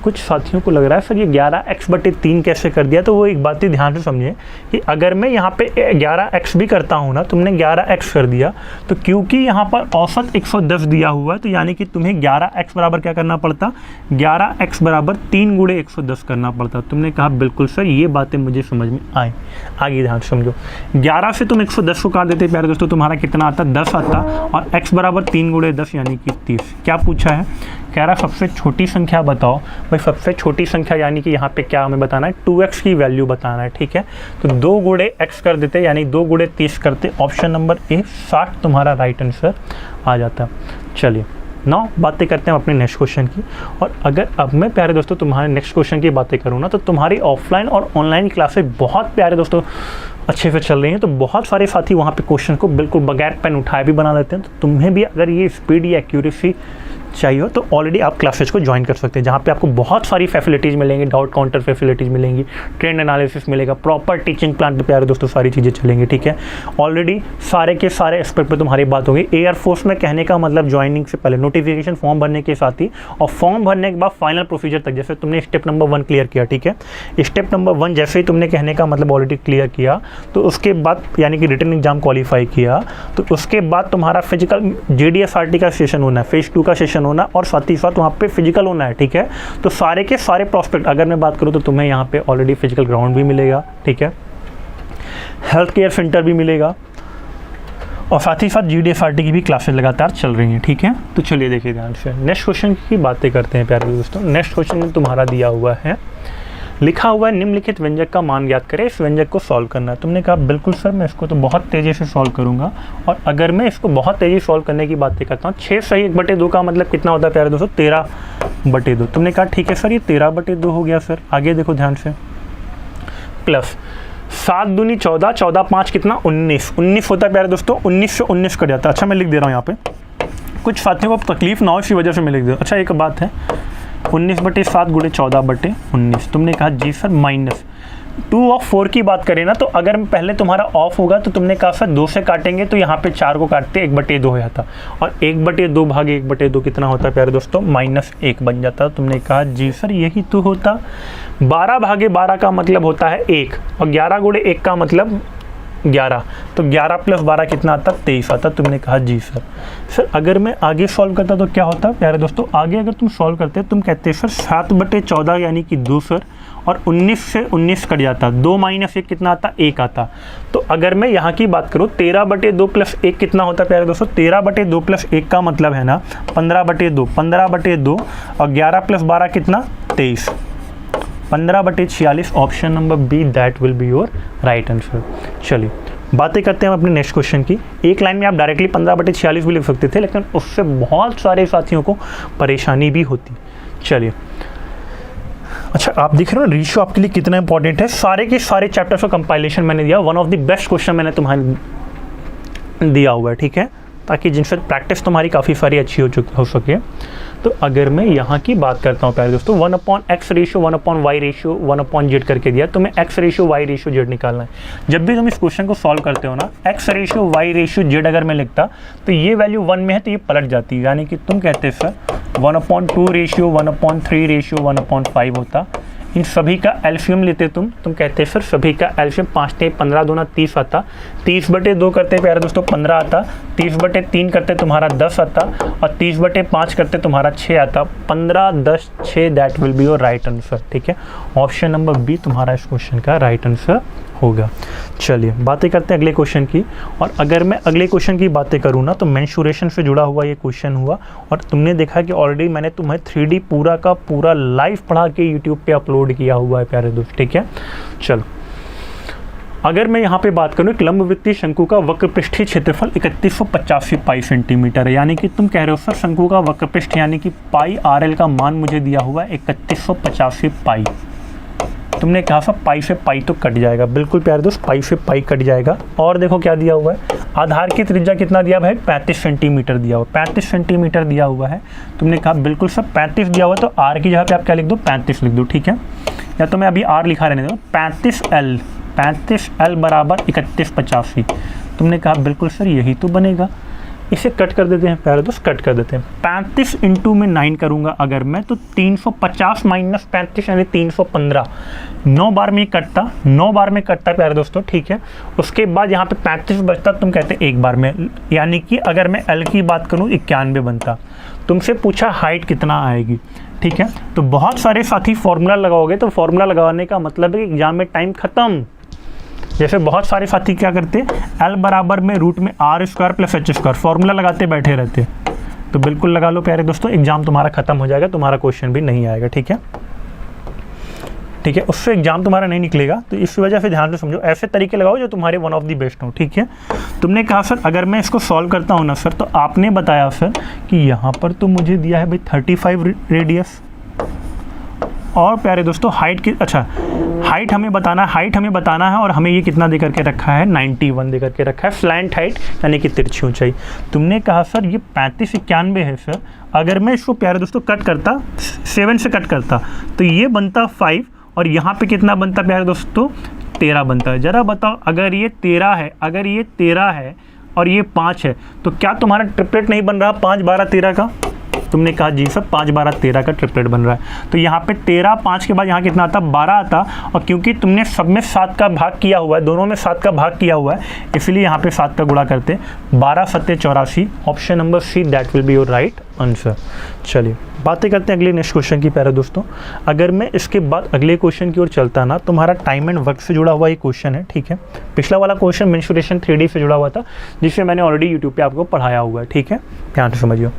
कुछ साथियों को लग रहा है सर ये 11x/3 कैसे कर दिया, तो वो एक बात ही ध्यान से समझिए कि अगर मैं यहाँ पे 11x भी करता हूँ ना, तुमने 11x कर दिया तो क्योंकि यहाँ पर औसत 110 दिया हुआ है तो यानी कि तुम्हें 11x बराबर क्या करना पड़ता, 11x बराबर 3 गुणे 110 करना पड़ता। तुमने कहा बिल्कुल सर ये बातें मुझे समझ में आई। आगे ध्यान समझो, 11 से तुम 110 को काट देते प्यारे दोस्तों, तुम्हारा कितना आता, 10 आता, और x बराबर 3 गुणे 10 यानी कि 30। क्या पूछा है, कह रहा सबसे छोटी संख्या बताओ। भाई सबसे छोटी संख्या यानी कि यहाँ पे क्या हमें बताना है, 2x की वैल्यू बताना है, ठीक है। तो 2 गुणे x कर देते, यानी 2 गुणे 30 करते, ऑप्शन नंबर ए 60 तुम्हारा राइट आंसर आ जाता। चलिए नाउ बातें करते हैं अपने नेक्स्ट क्वेश्चन की। और अगर अब मैं प्यारे दोस्तों तुम्हारे नेक्स्ट क्वेश्चन की बातें करूँ ना, तो तुम्हारी ऑफलाइन और ऑनलाइन क्लासेस बहुत प्यारे दोस्तों अच्छे से चल रही हैं। तो बहुत सारे साथी वहाँ पे क्वेश्चन को बिल्कुल बगैर पेन उठाए भी बना लेते हैं। तो तुम्हें भी अगर ये स्पीड या एक्यूरेसी चाहिए हो तो ऑलरेडी आप क्लासेज को ज्वाइन कर सकते हैं, जहाँ पे आपको बहुत सारी फैसिलिटीज़ मिलेंगी, डाउट काउंटर फैसिलिटीज़ मिलेंगी, ट्रेंड एनालिसिस मिलेगा, प्रॉपर टीचिंग प्लान पे प्यारे दोस्तों सारी चीज़ें चलेंगी, ठीक है। ऑलरेडी सारे के सारे एस्पेक्ट पे तुम्हारी बात होगी। एयरफोर्स में कहने का मतलब ज्वाइनिंग से पहले नोटिफिकेशन फॉर्म भरने के साथ ही, और फॉर्म भरने के बाद फाइनल प्रोसीजर तक, जैसे तुमने स्टेप नंबर 1 क्लियर किया, ठीक है। स्टेप नंबर 1 जैसे ही तुमने कहने का मतलब ऑलरेडी क्लियर किया, तो उसके बाद यानी कि रिटन एग्जाम क्वालिफाई किया, तो उसके बाद तुम्हारा फिजिकल GDSRT का सेशन होना है, फेज 2 का सेशन होना, और साथ ही साथ वहाँ पे फिजिकल होना है, ठीक है। तो सारे के सारे प्रोस्पेक्ट अगर मैं बात करूँ तो तुम्हें यहाँ पे ऑलरेडी फिजिकल ग्राउंड भी मिलेगा, ठीक है, हेल्थ केयर सेंटर भी मिलेगा, और साथ ही साथ GDSRT की भी क्लासेस लगातार चल रही हैं, ठीक है। तो चलिए देखिए ध्यान से, नेक्स्ट क्वेश्चन की बातें करते हैं प्यारे दोस्तों। नेक्स्ट क्वेश्चन में तुम्हारा दिया हुआ है, लिखा हुआ है निम्नलिखित व्यंजक का मान ज्ञात करें, इस व्यंजक को सॉल्व करना है। तुमने कहा बिल्कुल सर मैं इसको तो बहुत तेज़ी से सॉल्व करूंगा, और अगर मैं इसको बहुत तेज़ी से सॉल्व करने की बातें करता हूँ, 6 सही 1/2 का मतलब कितना होता है प्यारे दोस्तों, 13/2। तुमने कहा ठीक है सर ये 13/2 हो गया सर। आगे देखो ध्यान से, प्लस 7 दूनी 14, 14 5 कितना 19 होता है प्यारे दोस्तों, 19 से 19 कट जाता है। अच्छा मैं लिख दे रहा हूँ यहाँ पे, कुछ साथियों को तकलीफ ना हो इसी वजह से मैं लिख दे रहा हूँ। अच्छा एक बात है, 19/7 गुणे 14/19। तुमने कहा जी सर माइनस 2 और 4 की बात करें ना, तो अगर पहले तुम्हारा ऑफ होगा तो तुमने कहा सर 2 से काटेंगे तो यहाँ पे 4 को काटते 1/2 हो जाता, और 1/2 भागे 1/2 कितना होता है प्यारे दोस्तों, -1 बन जाता। तुमने कहा जी सर यही तो होता। 12 भागे 12 का मतलब होता है 1, और 11 गुणे 1 का मतलब 11, तो 11 + 12 कितना आता, 23 आता। तुमने कहा जी सर अगर मैं आगे सॉल्व करता तो क्या होता प्यारे दोस्तों, आगे अगर तुम सॉल्व करते तुम कहते सर 7/14 यानी कि 2 सर, और 19 से 19 कट जाता, 2 - 1 कितना आता, 1 आता। तो अगर मैं यहाँ की बात करूँ 13/2 + 1 कितना होता है प्यारे दोस्तों, 13/2 + 1 का मतलब है ना 15/2, 15/2, और 11 + 12 कितना 23, 15/46। Option number B that will be your right answer. चलिए बातें करते हैं अपने नेक्स्ट क्वेश्चन की। एक लाइन में आप डायरेक्टली 15/46 भी लिख सकते थे, लेकिन उससे बहुत सारे साथियों को परेशानी भी होती। चलिए अच्छा आप देख रहे हो रेशियो आपके लिए कितना इंपॉर्टेंट है। सारे के सारे चैप्टर्स का कंपाइलेशन मैंने दिया, one of the best question मैंने तुम्हारे दिया हुआ है, ठीक है, ताकि जिनसे प्रैक्टिस तुम्हारी काफ़ी सारी अच्छी हो सके। तो अगर मैं यहाँ की बात करता हूँ प्यारे दोस्तों, 1/x ratio, 1/y ratio, 1/z करके दिया, तुम्हें x ratio y ratio z निकालना है। जब भी तुम इस क्वेश्चन को सॉल्व करते हो ना, x ratio y ratio z अगर मैं लिखता तो ये वैल्यू 1 में है तो ये पलट जाती है, यानी कि तुम कहते सर 1/2 रेशियो, 1/3 रेशियो, 1/5 होता। इन सभी का एलसीएम लेते तुम कहते सर सभी का एलसीएम 5 × 15 दूना 30 आता, 30/2 करते प्यारे दोस्तों 15 आता, 30/3 करते तुम्हारा 10 आता, और 30/5 करते तुम्हारा 6 आता। 15, 10, 6 that will be your right answer. ठीक है, ऑप्शन नंबर बी तुम्हारा इस क्वेश्चन का राइट आंसर होगा। चलिए बातें करते हैं अगले क्वेश्चन की। और अगर मैं अगले क्वेश्चन की बातें करूँ ना तो मेंस्ट्रुएशन से जुड़ा हुआ ये क्वेश्चन हुआ, और तुमने देखा कि ऑलरेडी मैंने तुम्हें 3D पूरा का पूरा लाइव पढ़ा के यूट्यूब पे अपलोड किया हुआ है प्यारे दोस्त। ठीक है, चलो अगर मैं यहाँ पे बात करूँ, एक लंबवृत्तीय शंकु का वक्रपृष्ठीय क्षेत्रफल 3185 पाई सेंटीमीटर है। यानी कि तुम कह रहे हो सर शंकु का वक्रपृष्ठ यानी कि पाई RL का मान मुझे दिया हुआ है 3185 पाई। तुमने कहा सर पाई से पाई तो कट जाएगा, बिल्कुल प्यारे दोस्त पाई से पाई कट जाएगा। और देखो क्या दिया हुआ है, आधार की त्रिज्या कितना दिया भाई 35 सेंटीमीटर दिया हुआ, 35 सेंटीमीटर दिया हुआ है। तुमने कहा बिल्कुल सर 35 दिया हुआ, तो R की जगह पे आप क्या लिख दो 35 लिख दो। ठीक है, या तो मैं अभी R लिखा रहने दो, 35L बराबर 3185। तुमने कहा बिल्कुल सर यही तो बनेगा, इसे कट कर देते हैं प्यारे दोस्त, कट कर देते हैं। 35 इंटू में 9 करूंगा अगर मैं, तो 350 माइनस 35 यानी 315। 9 बार में कटता, 9 बार में कटता प्यारे दोस्तों। ठीक है, उसके बाद यहाँ पे 35 बचता, तुम कहते एक बार में, यानी कि अगर मैं L की बात करूँ 91 बनता। तुमसे पूछा हाइट कितना आएगी। ठीक है, तो बहुत सारे साथी फॉर्मूला लगाओगे, तो फॉर्मूला लगाने का मतलब है कि एग्जाम में टाइम खत्म। जैसे बहुत सारे साथी क्या करते हैं, L बराबर में रूट में R² + H², फॉर्मूला लगाते बैठे रहते। तो बिल्कुल लगा लो प्यारे दोस्तों, एग्जाम तुम्हारा खत्म हो जाएगा, तुम्हारा क्वेश्चन भी नहीं आएगा। ठीक है, ठीक है, उससे एग्जाम तुम्हारा नहीं निकलेगा। तो इस वजह से ध्यान से समझो, ऐसे तरीके लगाओ जो तुम्हारे वन ऑफ द बेस्ट हो। ठीक है, तुमने कहा सर अगर मैं इसको सॉल्व करता हूँ ना सर, तो आपने बताया सर कि यहाँ पर तो मुझे दिया है भाई 35 रेडियस, और प्यारे दोस्तों हाइट की, अच्छा हाइट हमें बताना है, और हमें ये कितना दे करके रखा है 91 दे करके रखा है, स्लैंट हाइट यानी कि तिरछी ऊंचाई। तुमने कहा सर ये 3591 है सर, अगर मैं इसको प्यारे दोस्तों कट करता 7 से कट करता तो ये बनता 5, और यहाँ पे कितना बनता प्यारे दोस्तों 13 बनता है। जरा बताओ अगर ये 13 है और ये 5 है, तो क्या तुम्हारा ट्रिपलेट नहीं बन रहा 5, 12, 13 का? तुमने कहा जी सर 5, 12, 13 का ट्रिपलेट बन रहा है। तो यहाँ पे 13, 5 के बाद यहाँ कितना आता 12 आता, और क्योंकि तुमने सब में 7 का भाग किया हुआ है, दोनों में 7 का भाग किया हुआ है, इसलिए यहाँ पे 7 का गुणा करते, 12 7 84। Option number C that will be your right answer. चलिए बातें करते हैं अगले नेक्स्ट क्वेश्चन की प्यारे दोस्तों। अगर मैं इसके बाद अगले क्वेश्चन की ओर चलता ना, तुम्हारा टाइम एंड वर्क से जुड़ा हुआ ये क्वेश्चन है। ठीक है, पिछला वाला क्वेश्चन मेंस्ट्रुएशन 3D से जुड़ा हुआ था, जिसे मैंने ऑलरेडी यूट्यूब पे आपको पढ़ाया हुआ है। ठीक है, ध्यान से समझिए।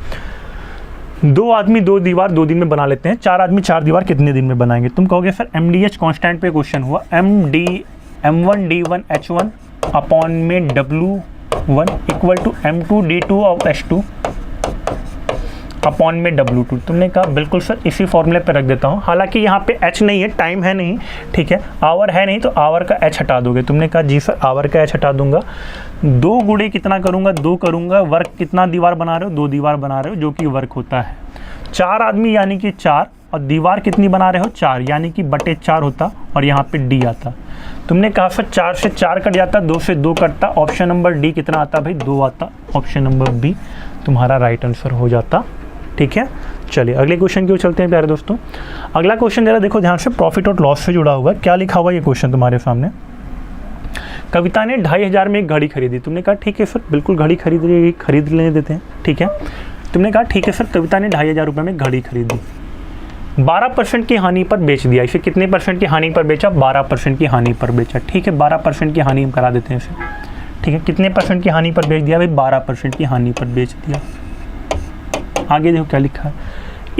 2 आदमी 2 दीवार 2 दिन में बना लेते हैं, 4 आदमी 4 दीवार कितने दिन में बनाएंगे? तुम कहोगे सर MDH कांस्टेंट पे क्वेश्चन हुआ, M1D1 H1 अपॉन में W1 equal to M2 D2 of H2 upon में W2। तुमने कहा बिल्कुल सर इसी फॉर्मूले पे रख देता हूँ, हालांकि यहाँ पे H नहीं है, टाइम है नहीं। ठीक है, आवर है नहीं, तो आवर का H हटा दोगे। तुमने कहा जी सर आवर का H हटा दूंगा। 2 गुणे कितना करूँगा 2 करूँगा, वर्क कितना दीवार बना रहे हो 2 दीवार बना रहे हो, जो कि वर्क होता है 4 आदमी यानी कि 4, और दीवार कितनी बना रहे हो 4 यानी कि बटे 4 होता, और यहाँ पे D आता। तुमने कहा सर 4 से 4 कट जाता, 2 से 2 कटता, ऑप्शन नंबर डी कितना आता भाई 2 आता। ऑप्शन नंबर बी तुम्हारा राइट आंसर हो जाता। ठीक है, चलिए अगले क्वेश्चन की ओर चलते हैं प्यारे दोस्तों। अगला क्वेश्चन जरा देखो ध्यान से, प्रॉफिट और लॉस से जुड़ा हुआ है। क्या लिखा हुआ ये क्वेश्चन तुम्हारे सामने, कविता ने 2500 में एक घड़ी खरीदी। तुमने कहा ठीक है सर बिल्कुल घड़ी खरीद लेने देते हैं। ठीक है, तुमने कहा ठीक है सर कविता ने 2500 रुपये में घड़ी खरीदी, 12% की हानि पर बेच दिया। इसे कितने % की हानि पर बेचा? 12% की हानि पर बेचा। ठीक है, 12% की हानि हम करा देते हैं इसे। ठीक है, कितने % की हानि पर बेच दिया भाई? 12% की हानि पर बेच दिया। आगे देखो क्या लिखा है,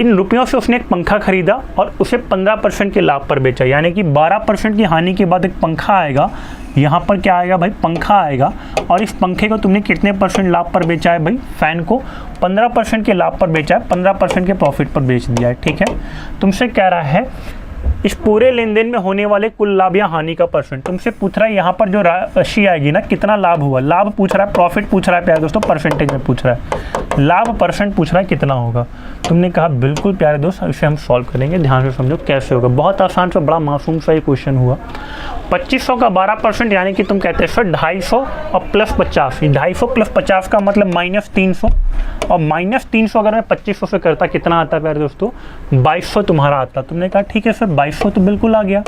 इन रुपयों से उसने एक पंखा खरीदा और उसे 15% के लाभ पर बेचा। यानी कि 12% की हानि के बाद एक पंखा आएगा, यहाँ पर क्या आएगा भाई? पंखा आएगा, और इस पंखे को तुमने कितने % लाभ पर बेचा है भाई? फैन को 15% के लाभ पर बेचा है, 15% के प्रॉफिट पर बेच दिया है। ठीक है, तुमसे कह रहा है इस पूरे लेन देन में होने वाले कुल लाभ या हानि का %। तुमसे पूछ रहा है यहाँ पर जो राशि आएगी ना, कितना लाभ हुआ, लाभ पूछ रहा है, प्रॉफिट पूछ रहा है प्यारे दोस्तों, परसेंटेज में पूछ रहा है, लाभ % पूछ रहा है कितना होगा। तुमने कहा बिल्कुल प्यारे दोस्त इसे हम सॉल्व करेंगे, ध्यान से समझो कैसे होगा। बहुत आसान सा बड़ा मासूम सा ये क्वेश्चन हुआ। 2500 का 12% यानी कि तुम कहते हैं सर 250 और प्लस 50। 250 प्लस 50 का मतलब -300, और -300 अगर मैं 2500 से करता कितना आता है प्यारे दोस्तों? 2200 तुम्हारा आता। तुमने कहा ठीक है सर 2200 तो बिल्कुल आ गया।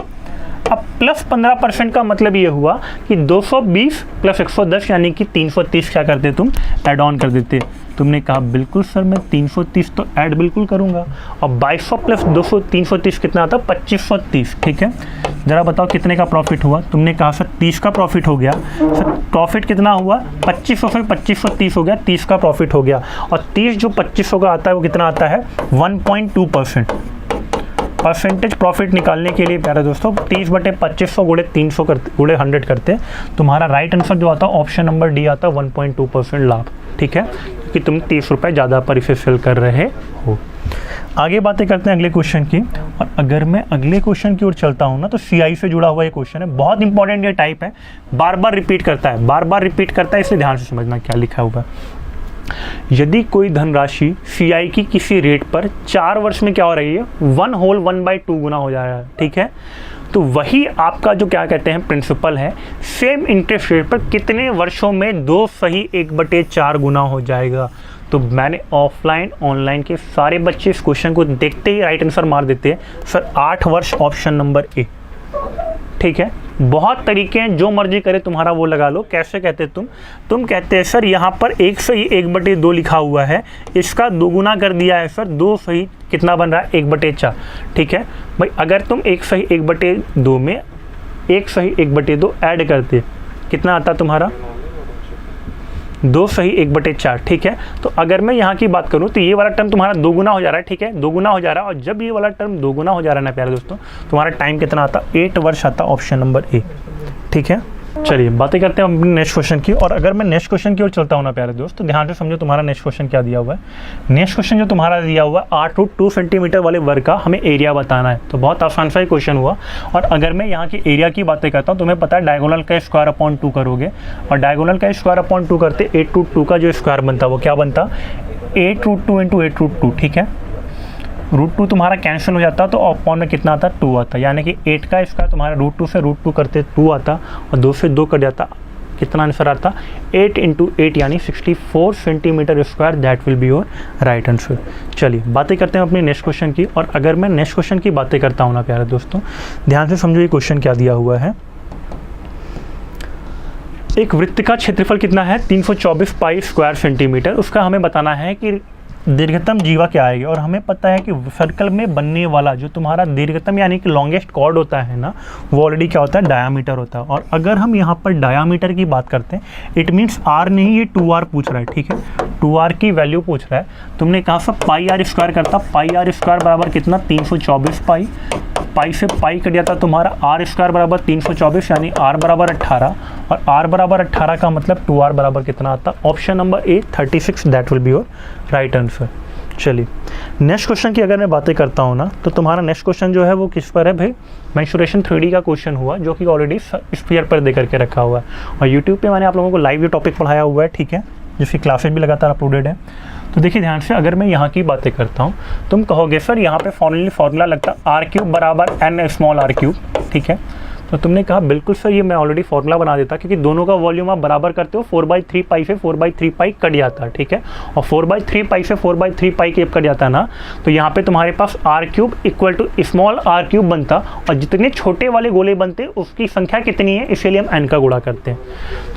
अब प्लस 15% का मतलब ये हुआ कि 220 प्लस 110 यानी कि 330 क्या करते तुम ऐड ऑन कर देते। तुमने कहा बिल्कुल सर मैं 330 तो ऐड बिल्कुल करूँगा। और 2200 प्लस 200 330 कितना आता 2530, ठीक है। ज़रा बताओ कितने का प्रॉफिट हुआ। तुमने कहा सर 30 का प्रॉफिट हो गया। सर प्रॉफिट कितना हुआ 2500 से 2530 हो गया, 30 का प्रॉफिट हो गया। और 30 जो 2500 का आता है वो कितना आता है 1.2%। परसेंटेज प्रॉफिट निकालने के लिए प्यारे दोस्तों 30/2500 गुणे 300 करते गुणे 100 करते तुम्हारा राइट आंसर जो आता है ऑप्शन नंबर डी आता है 1.2% लाभ, ठीक है, क्योंकि तुम 30 रुपये ज़्यादा पर इसे सेल कर रहे हो। आगे बातें करते हैं अगले क्वेश्चन की। और अगर मैं अगले क्वेश्चन की ओर चलता हूँ ना तो CI से जुड़ा हुआ ये क्वेश्चन है, बहुत इंपॉर्टेंट ये टाइप है, बार बार रिपीट करता है, इसलिए ध्यान से समझना क्या लिखा हुआ है। यदि कोई धनराशि CI की किसी रेट पर 4 वर्ष में क्या हो रही है 1/2 गुना हो जा रहा है, ठीक है। तो वही आपका जो क्या कहते हैं प्रिंसिपल है, सेम इंटरेस्ट रेट पर कितने वर्षों में 2 सही 1/4 गुना हो जाएगा। तो मैंने ऑफलाइन ऑनलाइन के सारे बच्चे इस क्वेश्चन को देखते ही राइट आंसर मार देते हैं सर 8 वर्ष ऑप्शन नंबर ए, ठीक है। बहुत तरीके हैं, जो मर्जी करे तुम्हारा वो लगा लो। कैसे कहते तुम कहते हैं सर यहाँ पर 1 सही 1/2 लिखा हुआ है, इसका 2 गुना कर दिया है सर, 2 सही कितना बन रहा है 1/4, ठीक है भाई। अगर तुम 1 सही 1/2 में 1 सही 1/2 ऐड करते कितना आता तुम्हारा 2 सही 1/4, ठीक है। तो अगर मैं यहाँ की बात करूँ तो ये वाला टर्म तुम्हारा 2 गुना हो जा रहा है, ठीक है, 2 गुना हो जा रहा है। और जब ये वाला टर्म 2 गुना हो जा रहा है ना प्यारे दोस्तों, तुम्हारा टाइम कितना आता 8 वर्ष आता ऑप्शन नंबर ए, ठीक है। चलिए बातें करते हैं अपने नेक्स्ट क्वेश्चन की। और अगर मैं नेक्स्ट क्वेश्चन की ओर चलता हूँ ना प्यारे दोस्त, तो ध्यान से समझो तुम्हारा नेक्स्ट क्वेश्चन क्या दिया हुआ है। नेक्स्ट क्वेश्चन जो तुम्हारा दिया हुआ है 8√2 सेंटीमीटर वाले वर्ग का हमें एरिया बताना है। तो बहुत आसान सा ही क्वेश्चन हुआ। और अगर मैं यहाँ की एरिया की बातें करता हूँ, तुम्हें पता है डायगोनल का स्क्वायर अपॉन 2 करोगे, और डायगोनल का स्क्वायर अपॉन 2 करते 8√2 का जो स्क्वायर बनता वो क्या बनता 8√2 × 8√2, ठीक है। √2 तुम्हारा कैंसिल हो जाता तो अपॉन में कितना आता 2 आता, यानी कि 8 का स्क्वायर तुम्हारा √2 से √2 करते 2 आता, और 2 से 2 कट जाता, कितना आंसर आता 8 × 8 यानी 64 centimetre square. That will be your right answer. चलिए बातें करते हैं अपनी नेक्स्ट क्वेश्चन की। और अगर मैं नेक्स्ट क्वेश्चन की बातें करता हूँ ना प्यारे दोस्तों, ध्यान से समझो ये क्वेश्चन क्या दिया हुआ है। एक वृत्त का क्षेत्रफल कितना है 324 पाई स्क्वायर सेंटीमीटर। उसका हमें बताना है कि दीर्घतम जीवा क्या आएगी। और हमें पता है कि सर्कल में बनने वाला जो तुम्हारा दीर्घतम यानी कि लॉन्गेस्ट कॉर्ड होता है ना, वो ऑलरेडी क्या होता है डायामीटर होता है। और अगर हम यहाँ पर डायामीटर की बात करते हैं, इट मीन्स आर नहीं, ये 2r पूछ रहा है, ठीक है, 2r की वैल्यू पूछ रहा है। तुमने कहा सब πr स्क्वायर करता, πr स्क्वायर बराबर कितना 324 पाई, पाई से पाई कट जाता तुम्हारा r स्क्वायर बराबर 324 यानी r बराबर 18, और r बराबर 18 का मतलब 2r बराबर कितना आता option number A 36। That will be your right answer. चलिए नेक्स्ट क्वेश्चन की अगर मैं बातें करता हूँ ना, तो तुम्हारा नेक्स्ट क्वेश्चन जो है वो किस पर है भाई, मेंसुरेशन 3D का क्वेश्चन हुआ, जो कि ऑलरेडी स्फीयर पर दे करके रखा हुआ है। और यूट्यूब पे मैंने आप लोगों को लाइव ये टॉपिक पढ़ाया हुआ है, ठीक है, जिसकी क्लासेज भी लगातार अपलोडेड है। तो देखिए ध्यान से, अगर मैं यहाँ की बातें करता हूँ, तुम कहोगे सर यहाँ पे फार्मूला लगता r³ बराबर n स्मॉल r³, ठीक है। तो तुमने कहा बिल्कुल सर ये मैं ऑलरेडी फार्मूला बना देता, क्योंकि दोनों का वॉल्यूम आप बराबर करते हो, 4/3 पाई से 4/3 पाई कट जाता है, ठीक है। और 4/3 पाई से 4/3 पाई के कट जाता है ना, तो यहाँ पे तुम्हारे पास r³ equal to small r³ बनता, और जितने छोटे वाले गोले बनते उसकी संख्या कितनी है, इसीलिए हम n का गुणा करते हैं।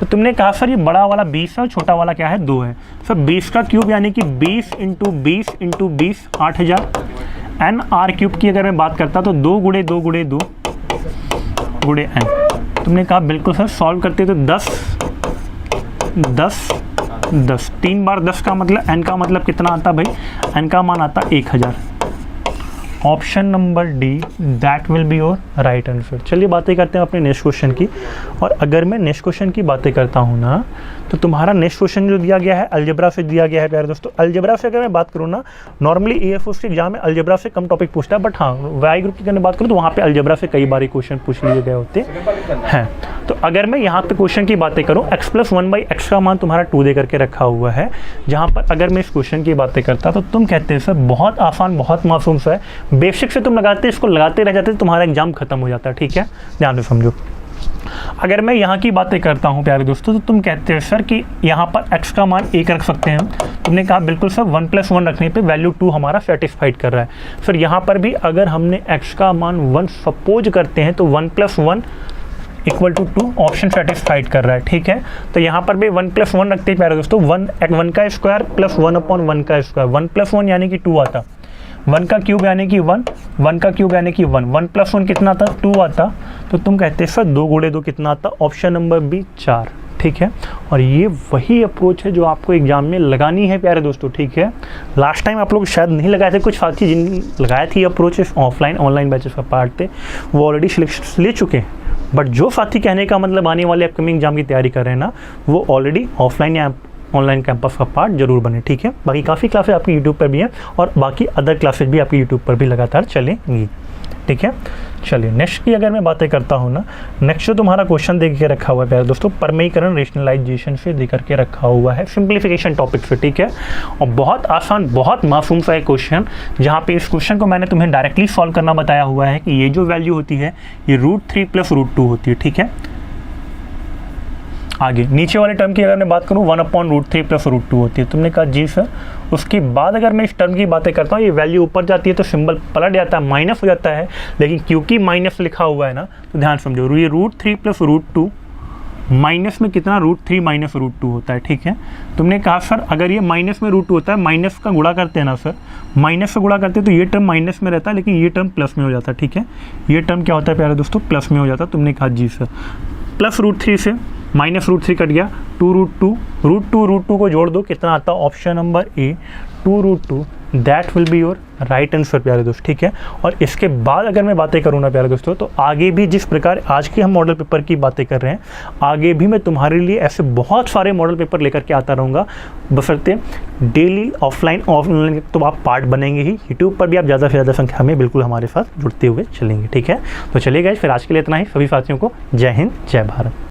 तो तुमने कहा सर ये बड़ा वाला 20 है और छोटा वाला क्या है 2 है। सर 20 का क्यूब यानी कि 20 × 20 × 20 8000। n r³ की अगर मैं बात करता तो 2 × 2 × 2 गुणे n। तुमने कहा बिल्कुल सर सॉल्व करते तो 10 10 10 3 बार 10 का मतलब n का मतलब कितना आता भाई, n का मान आता 1000। Option number D that will be your right answer. चलिए बातें करते हैं अपने नेक्स्ट क्वेश्चन की। और अगर मैं नेक्स्ट क्वेश्चन की बातें करता हूँ ना, तो तुम्हारा नेक्स्ट क्वेश्चन जो दिया गया है अलजेब्रा से दिया गया है प्यारे दोस्तों। अलजेब्रा से अगर मैं बात करूँ ना, नॉर्मली EFOS के एग्जाम में अलजेब्रा से कम टॉपिक पूछता है, बट हाँ वाई ग्रुप की अगर मैं बात करूँ तो वहाँ पे अलजेब्रा से कई बार क्वेश्चन पूछ लिए गए होते हैं। तो अगर मैं यहाँ पे क्वेश्चन की बातें करूँ, x+1/x का मान तुम्हारा 2 दे करके रखा हुआ है, जहाँ पर अगर मैं इस क्वेश्चन की बातें करता तो तुम कहते हैं सर बहुत आसान बहुत मासूम सा है, बेसिक से तुम लगाते इसको लगाते रह जाते, तुम्हारा एग्जाम खत्म हो जाता है, ठीक है। ध्यान से समझो। अगर मैं यहाँ की बातें करता हूँ प्यारे दोस्तों, तो तुम कहते हो सर कि यहाँ पर x का मान 1 रख सकते हैं। तुमने कहा बिल्कुल सर 1 + 1 रखने पे वैल्यू 2 हमारा सेटिस्फाइड कर रहा है। सर यहाँ पर भी अगर हमने x का मान 1 सपोज करते हैं तो 1 + 1 = 2 ऑप्शन सेटिस्फाइड कर रहा है, ठीक है। तो यहाँ पर भी 1 + 1 रखते हैं प्यारे दोस्तों, 1 का स्क्वायर प्लस 1/1 का स्क्वायर, 1 + 1 यानी कि 2 आता, 1 का क्यूब यानी कि 1, 1 का क्यूब यानी कि 1, 1 + 1 कितना आता, 2 आता। तो तुम कहते हैं सर 2 × 2 कितना आता, ऑप्शन नंबर बी 4, ठीक है। और ये वही अप्रोच है जो आपको एग्जाम में लगानी है प्यारे दोस्तों, ठीक है। लास्ट टाइम आप लोग शायद नहीं लगाए थे, कुछ साथी जिन लगाए थे अप्रोच ऑफलाइन ऑनलाइन बैचेस का पार्ट थे वो ऑलरेडी सिलेक्शन ले चुके हैं। बट जो साथी कहने का मतलब आने वाले अपकमिंग एग्जाम की तैयारी कर रहे हैं ना, वो ऑलरेडी ऑफलाइन या ऑनलाइन कैंपस का पार्ट जरूर बने, ठीक है। बाकी काफ़ी क्लासेस आपकी यूट्यूब पर भी हैं और बाकी अदर क्लासेस भी आपकी यूट्यूब पर भी लगातार चलेंगी, ठीक है। चलिए नेक्स्ट की अगर मैं बातें करता हूँ ना, नेक्स्ट जो तुम्हारा क्वेश्चन दे के रखा हुआ है प्यारे दोस्तों, परमेयीकरण रेशनलाइजेशन से दे करके रखा हुआ है, सिंप्लीफिकेशन टॉपिक से, ठीक है। और बहुत आसान, बहुत मासूम सा एक क्वेश्चन, जहाँ पे इस क्वेश्चन को मैंने तुम्हें डायरेक्टली सॉल्व करना बताया हुआ है कि ये जो वैल्यू होती है ये √3 + √2 होती है, ठीक है। आगे नीचे वाले टर्म की अगर मैं बात करूँ 1/√3 + √2 होती है। तुमने कहा जी सर, उसके बाद अगर मैं इस टर्म की बातें करता हूँ, ये वैल्यू ऊपर जाती है तो सिंबल पलट जाता है, माइनस हो जाता है। लेकिन क्योंकि माइनस लिखा हुआ है ना, तो ध्यान समझो, ये √3 + √2 माइनस में कितना, √3 - √2 होता है, ठीक है। तुमने कहा सर अगर ये माइनस में √2 होता है, माइनस का गुणा करते हैं ना सर, माइनस से गुणा करते हैं तो ये टर्म माइनस में रहता है, लेकिन ये टर्म प्लस में हो जाता है, ठीक है। ये टर्म क्या होता है प्यारे दोस्तों, प्लस में हो जाता है। तुमने कहा जी सर, प्लस √3 से -√3 कट गया, 2√2, √2 को जोड़ दो, कितना आता है, option number A 2√2, that will be your right answer प्यारे दोस्त, ठीक है। और इसके बाद अगर मैं बातें करूँ ना प्यारे दोस्तों, तो आगे भी जिस प्रकार आज के हम मॉडल पेपर की बातें कर रहे हैं, आगे भी मैं तुम्हारे लिए ऐसे बहुत सारे मॉडल पेपर लेकर के आता रहूँगा, बशर्ते डेली ऑफलाइन ऑनलाइन तो आप पार्ट बनेंगे ही, यूट्यूब पर भी आप ज़्यादा से ज़्यादा संख्या में बिल्कुल हमारे साथ जुड़ते हुए चलेंगे, ठीक है। तो चलिए गाइस, फिर आज के लिए इतना ही। सभी साथियों को जय हिंद, जय भारत।